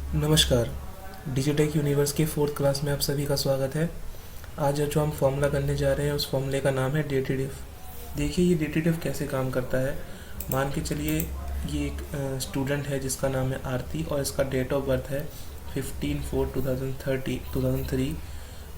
नमस्कार। डिजिटेक यूनिवर्स के fourth class में आप सभी का स्वागत है। आज जो हम फॉर्मूला करने जा रहे हैं उस फॉर्मूले का नाम है डेटिव। देखिए ये डेटिव कैसे काम करता है। मान के चलिए ये एक स्टूडेंट है जिसका नाम है आरती और इसका डेट ऑफ बर्थ है 15/4/2003।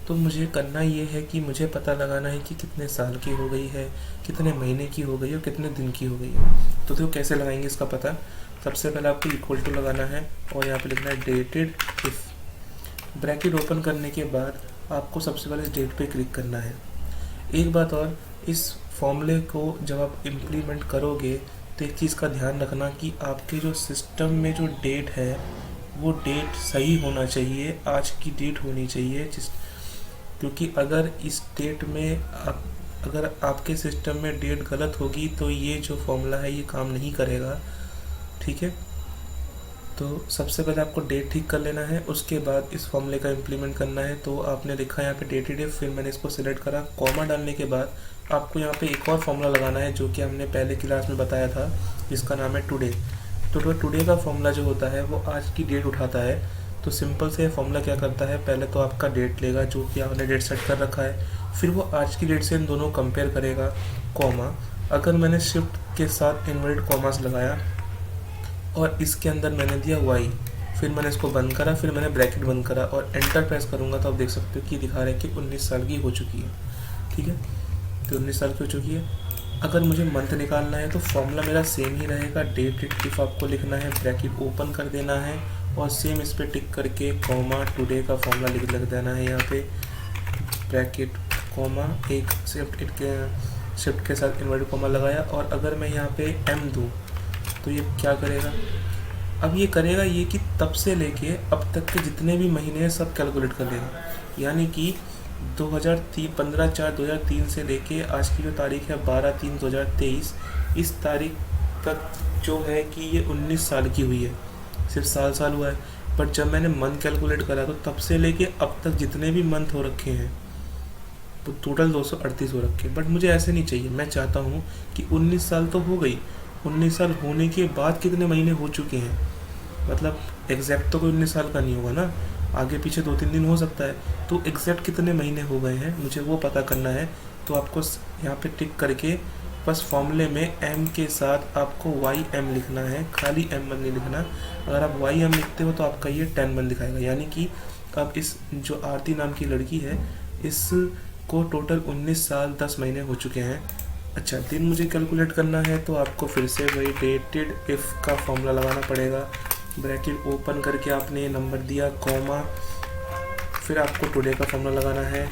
तो मुझे करना ये है कि मुझे पता लगाना है कि कितने साल की हो गई है, कितने महीने की हो गई है और कितने दिन की हो गई है। तो कैसे लगाएंगे इसका पता। सबसे पहले आपको इक्वल टू लगाना है और यहाँ पे लिखना है डेटेड इफ़। ब्रैकेट ओपन करने के बाद आपको सबसे पहले इस डेट पे क्लिक करना है। एक बात और, इस फॉर्मूले को जब आप इम्प्लीमेंट करोगे तो एक चीज़ का ध्यान रखना कि आपके जो सिस्टम में जो डेट है वो डेट सही होना चाहिए, आज की डेट होनी चाहिए। क्योंकि अगर इस डेट में अगर आपके सिस्टम में डेट गलत होगी तो ये जो फॉर्मूला है ये काम नहीं करेगा। ठीक है, तो सबसे पहले आपको डेट ठीक कर लेना है, उसके बाद इस फॉर्मूले का इम्प्लीमेंट करना है। तो आपने लिखा यहाँ पे डेटेड, फिर मैंने इसको सिलेक्ट करा। कॉमा डालने के बाद आपको यहाँ पे एक और फॉर्मूला लगाना है जो कि हमने पहले क्लास में बताया था, जिसका नाम है टुडे। तो टुडे का फॉर्मूला जो होता है वो आज की डेट उठाता है। तो सिंपल से फॉर्मूला क्या करता है, पहले तो आपका डेट लेगा जो कि आपने डेट सेट कर रखा है, फिर वो आज की डेट से इन दोनों कंपेयर करेगा। कॉमा, अगर मैंने शिफ्ट के साथ इन्वर्टेड कॉमास लगाया और इसके अंदर मैंने दिया y, फिर मैंने इसको बंद करा, फिर मैंने ब्रैकेट बंद करा और एंटर प्रेस करूँगा तो आप देख सकते हो कि दिखा रहा है कि 19 साल की हो चुकी है। ठीक है, तो 19 साल की हो चुकी है। अगर मुझे मंथ निकालना है तो फॉर्मूला मेरा सेम ही रहेगा। डेटेड इफ़ आपको लिखना है, ब्रैकेट ओपन कर देना है और सेम इस पर टिक करके कॉमा टुडे का फॉर्मूला लिख देना है यहाँ पे, ब्रैकेट कॉमा एक शिफ्ट के साथ इन्वर्टेड कॉमा लगाया। और अगर मैं यहाँ पे m दूँ तो ये क्या करेगा, अब ये करेगा ये कि तब से लेके अब तक के जितने भी महीने हैं सब कैलकुलेट कर लेगा। यानी कि 15/4/2003 से लेके आज की जो तारीख है 12/3/2023, इस तारीख तक जो है कि ये 19 साल की हुई है। सिर्फ साल हुआ है, बट जब मैंने मंथ कैलकुलेट करा तो तब से लेके अब तक जितने भी मंथ हो रखे हैं वो टोटल 238 हो रखे हैं। बट मुझे ऐसे नहीं चाहिए, मैं चाहता हूँ कि 19 साल तो हो गई, 19 साल होने के बाद कितने महीने हो चुके हैं। मतलब एग्जैक्ट तो कोई 19 साल का नहीं होगा ना, आगे पीछे 2-3 दिन हो सकता है, तो एग्जैक्ट कितने महीने हो गए हैं मुझे वो पता करना है। तो आपको यहाँ पे टिक करके बस फॉर्मूले में m के साथ आपको ym लिखना है, खाली m1 नहीं लिखना। अगर आप ym लिखते हो तो आपका ये 10 दिखाएगा। यानी कि अब इस जो आरती नाम की लड़की है इसको टोटल 19 साल 10 महीने हो चुके हैं। अच्छा, दिन मुझे कैलकुलेट करना है तो आपको फिर से वही डेटेड इफ़ का फॉर्मूला लगाना पड़ेगा। ब्रैकेट ओपन करके आपने नंबर दिया, कॉमा, फिर आपको टुडे का फॉर्मूला लगाना है,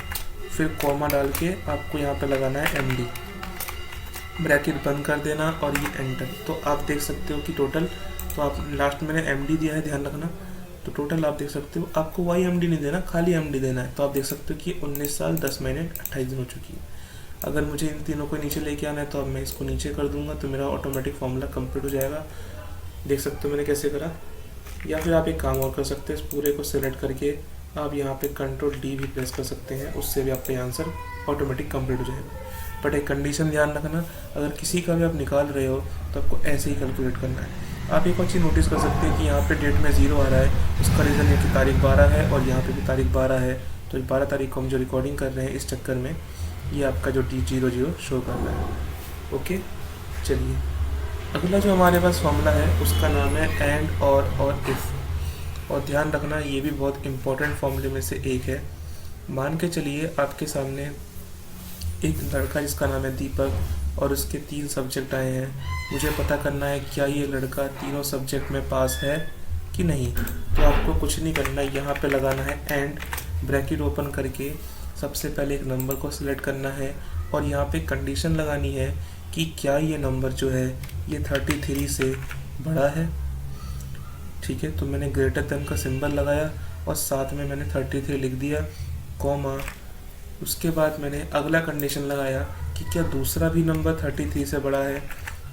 फिर कॉमा डाल के आपको यहाँ पे लगाना है md, ब्रैकेट बंद कर देना और ये एंटर। तो आप देख सकते हो कि टोटल, तो आप लास्ट मैंने md दिया है, ध्यान रखना। तो टोटल आप देख सकते हो, आपको ymd नहीं देना, खाली md देना है। तो आप देख सकते हो कि 19 साल 10 महीने 28 दिन हो चुकी है। अगर मुझे इन तीनों को नीचे लेके आना है तो अब मैं इसको नीचे कर दूंगा तो मेरा ऑटोमेटिक फॉर्मूला कंप्लीट हो जाएगा। देख सकते हो मैंने कैसे करा। या फिर आप एक काम और कर सकते हैं, इस पूरे को सिलेक्ट करके आप यहाँ पे Ctrl+D भी प्रेस कर सकते हैं, उससे भी आपका आंसर ऑटोमेटिक कंप्लीट हो जाएगा। बट एक कंडीशन ध्यान रखना, अगर किसी का भी आप निकाल रहे हो तो आपको ऐसे ही कैलकुलेट करना है। आप एक और चीज़ नोटिस कर सकते हैं कि यहाँ पे डेट में 0 आ रहा है, उसका रीज़न है कि तारीख 12 है और यहाँ पे भी तारीख 12 है। तो 12 तारीख को हम जो रिकॉर्डिंग कर रहे हैं इस चक्कर में ये आपका जो D00 शो कर रहा है। ओके, चलिए अगला जो हमारे पास फॉर्मूला है उसका नाम है एंड और इफ़। और ध्यान रखना ये भी बहुत इंपॉर्टेंट फॉर्मूले में से एक है। मान के चलिए आपके सामने एक लड़का जिसका नाम है दीपक और उसके 3 सब्जेक्ट आए हैं। मुझे पता करना है क्या ये लड़का तीनों सब्जेक्ट में पास है कि नहीं। तो आपको कुछ नहीं करना, यहाँ पे लगाना है एंड, ब्रैकेट ओपन करके सबसे पहले एक नंबर को सिलेक्ट करना है और यहाँ पे कंडीशन लगानी है कि क्या ये नंबर जो है ये 33 से बड़ा है। ठीक है, तो मैंने ग्रेटर देन का सिंबल लगाया और साथ में मैंने 33 लिख दिया, कॉमा। उसके बाद मैंने अगला कंडीशन लगाया कि क्या दूसरा भी नंबर 33 से बड़ा है,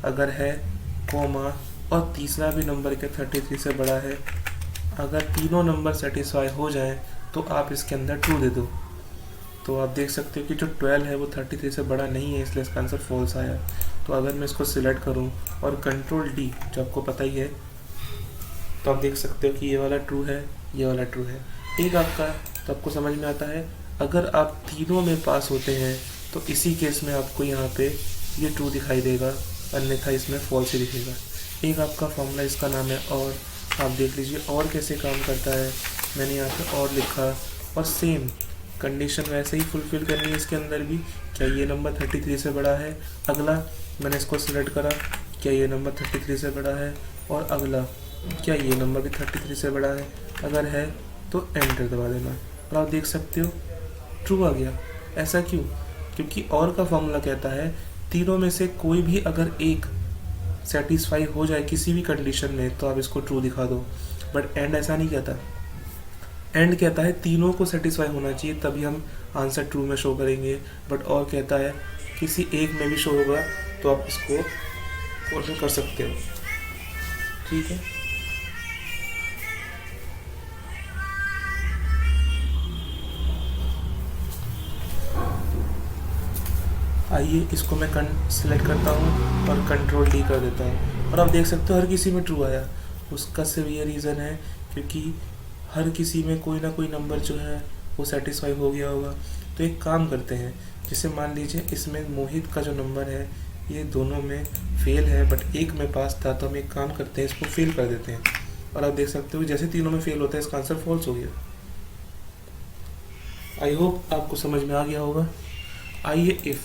अगर है, कॉमा, और तीसरा भी नंबर क्या 33 से बड़ा है। अगर तीनों नंबर सेटिस्फाई हो जाएं तो आप इसके अंदर ट्रू दे दो। तो आप देख सकते हो कि जो 12 है वो 33 से बड़ा नहीं है, इसलिए इसका आंसर फॉल्स आया। तो अगर मैं इसको सिलेक्ट करूं और Ctrl+D, जो आपको पता ही है तो आप देख सकते हो कि ये वाला ट्रू है, ये वाला ट्रू है। एक आपका, तो आपको समझ में आता है अगर आप तीनों में पास होते हैं तो इसी केस में आपको यहाँ पे ये ट्रू दिखाई देगा, अन्यथा इसमें फॉल्स ही दिखेगा। एक आपका फॉर्मूला, इसका नाम है और। आप देख लीजिए और कैसे काम करता है। मैंने यहाँ पे और लिखा और सेम कंडीशन वैसे ही फुलफिल करनी है इसके अंदर भी। क्या ये नंबर 33 से बड़ा है? अगला मैंने इसको सिलेक्ट करा, क्या ये नंबर 33 से बड़ा है? और अगला, क्या ये नंबर भी 33 से बड़ा है? अगर है तो एंटर दबा देना और आप देख सकते हो ट्रू आ गया। ऐसा क्यों? क्योंकि और का फॉर्मूला कहता है तीनों में से कोई भी अगर एक सेटिस्फाई हो जाए किसी भी कंडीशन में तो आप इसको ट्रू दिखा दो। बट एंड ऐसा नहीं कहता। एंड कहता है तीनों को सेटिस्फाई होना चाहिए तभी हम आंसर ट्रू में शो करेंगे। बट और कहता है किसी एक में भी शो होगा तो आप इसको फॉलो कर सकते हो। ठीक है, आइए इसको मैं सिलेक्ट करता हूँ और कंट्रोल डी कर देता हूँ और आप देख सकते हो हर किसी में ट्रू आया। उसका सिर्फ ये रीज़न है क्योंकि हर किसी में कोई ना कोई नंबर जो है वो सेटिस्फाई हो गया होगा। तो एक काम करते हैं, जैसे मान लीजिए इसमें मोहित का जो नंबर है ये दोनों में फेल है बट एक में पास था, तो हम एक काम करते हैं इसको फेल कर देते हैं और आप देख सकते हो जैसे तीनों में फेल होता है इसका आंसर फॉल्स हो गया। आई होप आपको समझ में आ गया होगा। आइए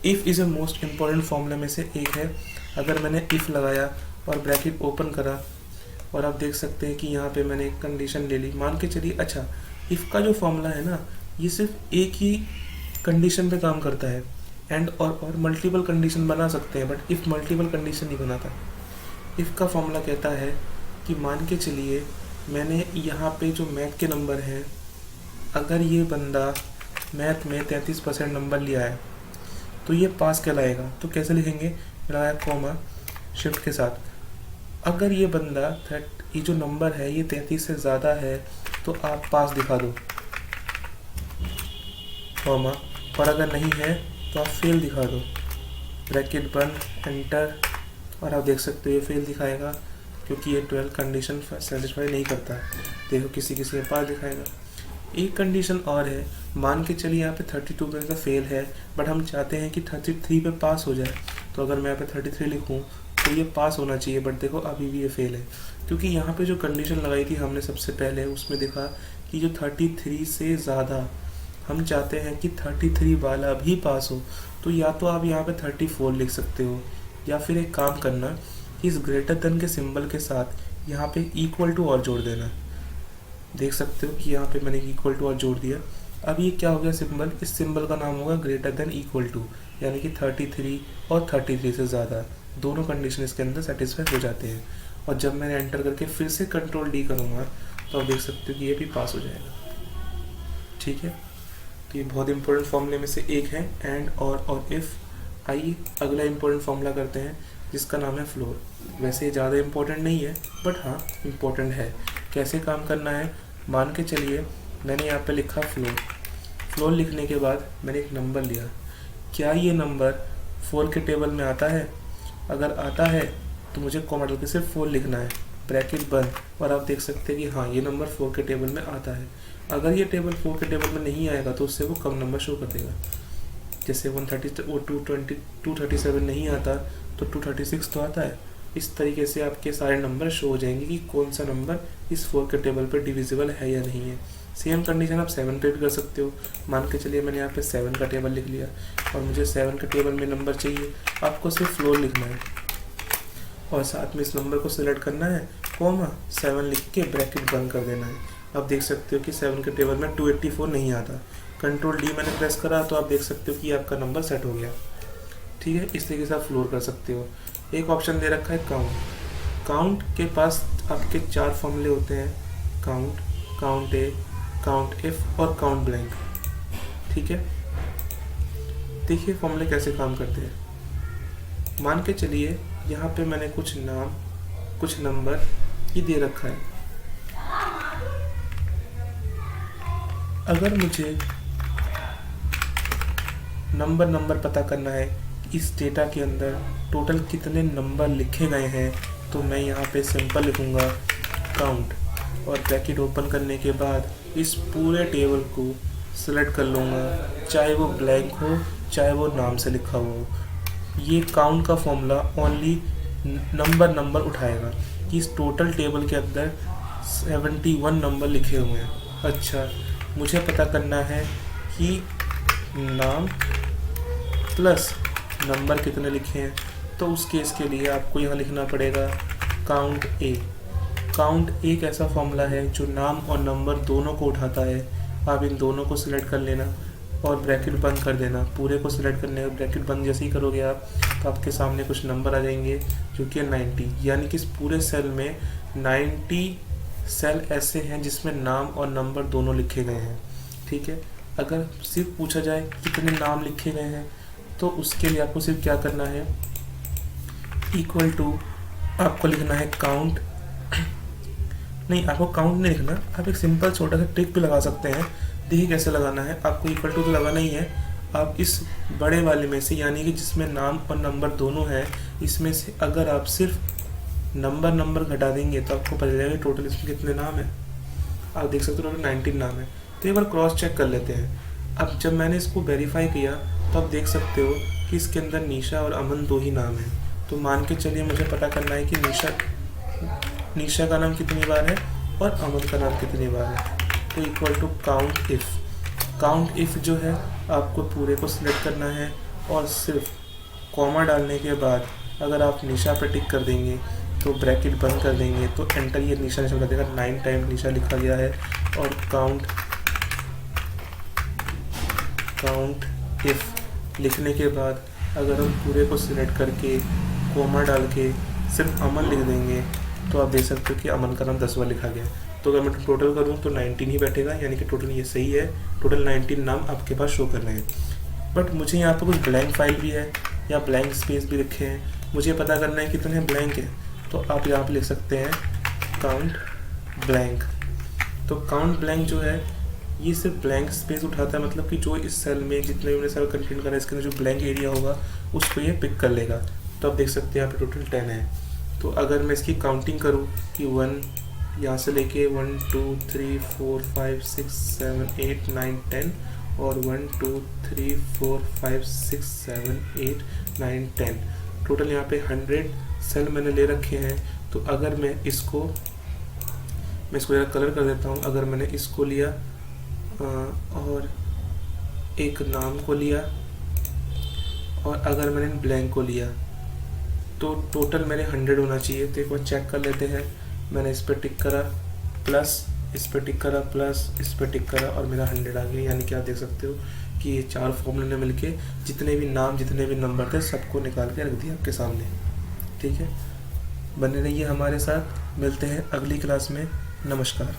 if is a most important formula में से एक है। अगर मैंने इफ़ लगाया और ब्रैकेट ओपन करा और आप देख सकते हैं कि यहाँ पे मैंने एक कंडीशन ले ली, मान के चलिए। अच्छा, इफ़ का जो फॉर्मूला है ना ये सिर्फ एक ही कंडीशन पे काम करता है। एंड और मल्टीपल कंडीशन बना सकते हैं बट इफ़ मल्टीपल कंडीशन नहीं बनाता। इफ़ का फॉर्मूला कहता है कि मान के चलिए मैंने यहाँ पे जो मैथ के नंबर हैं, अगर ये बंदा मैथ में 33% नंबर लिया है तो ये पास कहलाएगा। तो कैसे लिखेंगे? लगाया कॉमा शिफ्ट के साथ। अगर ये बंदा ये जो नंबर है ये 33 से ज़्यादा है तो आप पास दिखा दो, कॉमा। और अगर नहीं है तो आप फेल दिखा दो, ब्रैकेट बंद, एंटर। और आप देख सकते हो ये फेल दिखाएगा क्योंकि ये 12 कंडीशन सेटिस्फाई नहीं करता। देखो किसी किसी में पास दिखाएगा। एक कंडीशन और है, मान के चलिए यहाँ पे 32 पे का फेल है बट हम चाहते हैं कि 33 पे पास हो जाए। तो अगर मैं यहाँ पे 33 लिखूँ तो ये पास होना चाहिए बट देखो अभी भी ये फेल है क्योंकि यहाँ पे जो कंडीशन लगाई थी हमने सबसे पहले उसमें देखा कि जो 33 से ज़्यादा, हम चाहते हैं कि 33 वाला भी पास हो। तो या तो आप यहाँ पे 34 लिख सकते हो या फिर एक काम करना कि इस ग्रेटर देन के सिंबल के साथ यहाँ पे इक्वल टू और जोड़ देना। देख सकते हो कि यहाँ पे मैंने इक्वल टू और जोड़ दिया। अब ये क्या हो गया सिंबल? इस सिंबल का नाम होगा ग्रेटर देन इक्वल टू, यानी कि 33 और 33 से ज़्यादा दोनों कंडीशन इसके अंदर सेटिस्फाई हो जाते हैं। और जब मैंने एंटर करके फिर से कंट्रोल डी करूँगा तो आप देख सकते हो कि ये भी पास हो जाएगा। ठीक है, तो ये बहुत इंपॉर्टेंट फॉर्मूले में से एक है, एंड और इफ़। आइए अगला इंपॉर्टेंट फॉर्मूला करते हैं जिसका नाम है फ्लोर। वैसे ये ज़्यादा इंपॉर्टेंट नहीं है बट हाँ इम्पोर्टेंट है। कैसे काम करना है? मान के चलिए मैंने यहाँ पे लिखा फ्लोर लिखने के बाद मैंने एक नंबर लिया। क्या ये नंबर 4 के टेबल में आता है? अगर आता है तो मुझे कॉमा डाल के सिर्फ 4 लिखना है, ब्रैकेट बंद। और आप देख सकते हैं कि हाँ ये नंबर 4 के टेबल में आता है। अगर ये टेबल 4 के टेबल में नहीं आएगा तो उससे वो कम नंबर शो कर देगा। जैसे 130 वो 237 नहीं आता तो 236 तो आता है। इस तरीके से आपके सारे नंबर शो हो जाएंगे कि कौन सा नंबर इस 4 के टेबल पर डिविजिबल है या नहीं है। सेम कंडीशन आप 7 पे भी कर सकते हो। मान के चलिए मैंने यहाँ पे 7 का टेबल लिख लिया और मुझे 7 के टेबल में नंबर चाहिए। आपको सिर्फ फ्लोर लिखना है और साथ में इस नंबर को सिलेक्ट करना है, कॉमा 7 लिख के ब्रैकेट बंद कर देना है। आप देख सकते हो कि 7 के टेबल में 284 नहीं आता। कंट्रोल डी मैंने प्रेस करा तो आप देख सकते हो कि आपका नंबर सेट हो गया। ठीक है, इस तरीके से आप फ्लोर कर सकते हो। एक ऑप्शन दे रखा है काउंट के पास आपके 4 फॉर्मूले होते हैं, काउंट ए, काउंट एफ और काउंट ब्लैंक। ठीक है, देखिए फॉर्मूले कैसे काम करते हैं। मान के चलिए यहाँ पे मैंने कुछ नाम कुछ नंबर ये दे रखा है। अगर मुझे नंबर पता करना है इस डेटा के अंदर टोटल कितने नंबर लिखे गए हैं तो मैं यहाँ पे सिंपल लिखूँगा काउंट और ब्रैकेट ओपन करने के बाद इस पूरे टेबल को सिलेक्ट कर लूँगा, चाहे वो ब्लैंक हो चाहे वो नाम से लिखा हुआ हो। ये काउंट का फॉर्मूला ओनली नंबर उठाएगा कि इस टोटल टेबल के अंदर 71 नंबर लिखे हुए हैं। अच्छा, मुझे पता करना है कि नाम प्लस नंबर कितने लिखे हैं, तो उस केस के लिए आपको यहाँ लिखना पड़ेगा काउंट ए। काउंट एक ऐसा फॉर्मूला है जो नाम और नंबर दोनों को उठाता है। आप इन दोनों को सिलेक्ट कर लेना और ब्रैकेट बंद कर देना। पूरे को सिलेक्ट करने का ब्रैकेट बंद जैसे ही करोगे आप, तो आपके सामने कुछ नंबर आ जाएंगे जो कि 90, यानी कि इस पूरे सेल में 90 सेल ऐसे हैं जिसमें नाम और नंबर दोनों लिखे गए हैं। ठीक है, अगर सिर्फ पूछा जाए कितने नाम लिखे गए हैं, तो उसके लिए आपको सिर्फ क्या करना है, इक्वल टू आपको लिखना है काउंट। नहीं, आपको काउंट नहीं लिखना, आप एक सिंपल छोटा सा ट्रिक भी लगा सकते हैं। देखिए कैसे लगाना है। आपको इक्वल टू तो लगाना ही है। आप इस बड़े वाले में से, यानी कि जिसमें नाम और नंबर दोनों हैं, इसमें से अगर आप सिर्फ नंबर घटा देंगे तो आपको पता चलेगा टोटल इसमें कितने नाम हैं। आप देख सकते हो टोटल 19 नाम है। तो एक बार क्रॉस चेक कर लेते हैं। अब जब मैंने इसको वेरीफाई किया तो आप देख सकते हो कि इसके अंदर निशा और अमन 2 ही नाम हैं। तो मान के चलिए मुझे पता करना है कि निशा का नाम कितनी बार है और अमन का नाम कितनी बार है। तो इक्वल टू काउंट इफ़ जो है आपको पूरे को सिलेक्ट करना है और सिर्फ कॉमा डालने के बाद अगर आप निशा पे टिक कर देंगे तो ब्रैकेट बंद कर देंगे तो एंटर, ये निशा बता देगा 9 टाइम निशा लिखा गया है। और काउंट इफ़ लिखने के बाद अगर हम पूरे को सिलेक्ट करके कॉमा डाल के सिर्फ अमन लिख देंगे तो आप देख सकते हो कि अमन का नाम 10 बार लिखा गया है। तो अगर मैं टोटल करूँ तो 19 ही बैठेगा, यानी कि टोटल ये सही है। टोटल 19 नाम आपके पास शो कर रहे हैं। बट मुझे यहाँ पर कुछ ब्लैंक फाइल भी है या ब्लैंक स्पेस भी लिखे हैं। मुझे पता करना है कितने ब्लैंक हैं, तो आप यहाँ पर लिख सकते हैं काउंट ब्लैंक। तो काउंट ब्लैंक जो है ये सिर्फ ब्लैंक स्पेस उठाता है, मतलब कि जो इस सेल में जितने भी मैंने सेल कंटेंट करा है इसके अंदर जो ब्लैंक एरिया होगा उसको ये पिक कर लेगा। तो आप देख सकते हैं यहाँ पे टोटल 10 है। तो अगर मैं इसकी काउंटिंग करूँ कि 1 यहाँ से लेके 1 2 3 4 5 6 7 8 9 10 और 1 2 3 4 5 6 7 8 9 10, टोटल यहाँ पे 100 सेल मैंने ले रखे हैं। तो अगर मैं इसको जरा कलर कर देता हूँ। अगर मैंने इसको लिया और एक नाम को लिया और अगर मैंने ब्लैंक को लिया तो टोटल मेरे 100 होना चाहिए। तो एक बार चेक कर लेते हैं। मैंने इस पर टिक करा प्लस, इस पर टिक करा प्लस, इस पर टिक करा और मेरा 100 आ गया। यानी कि आप देख सकते हो कि ये 4 फॉर्मूले ने मिलके जितने भी नाम जितने भी नंबर थे सबको निकाल के रख दिया आपके सामने। ठीक है, बने रहिए हमारे साथ, मिलते हैं अगली क्लास में। नमस्कार।